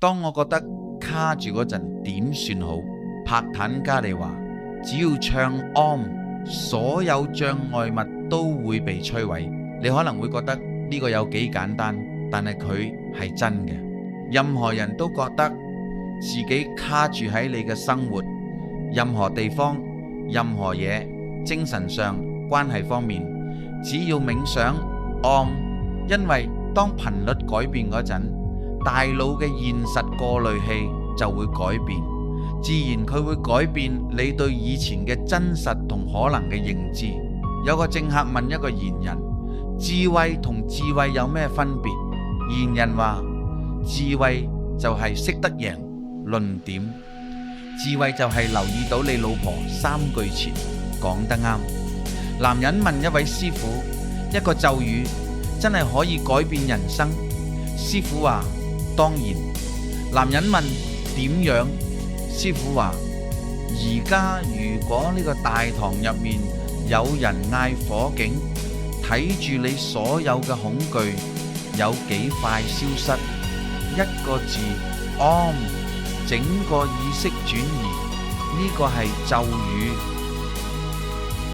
當我覺得卡住嗰陣，點算好？帕坦加利話，只要唱 Om， 所有障礙物都會被摧毀。你可能會覺得呢個有幾簡單，但係佢係真嘅。任何人都覺得自己卡住喺你嘅生活，任何地方、任何嘢，精神上、關係方面，只要冥想 Om， 因為當頻率改變嗰陣，大腦嘅現實過濾器就會改變，自然佢會改變你對以前嘅真實同可能嘅認知。有個政客問一個賢人，智慧同智慧有咩分別？賢人話，智慧就係識得贏論點，智慧就係留意到你老婆3句前講得啱。男人問一位師傅，一個咒語真係可以改變人生？師傅話，當然。男人問，點樣？師傅話，而家如果呢個大堂入面有人嗌火警，睇住你所有嘅恐懼有幾快消失，一個字 Om， 整個意識轉移，呢個係咒語。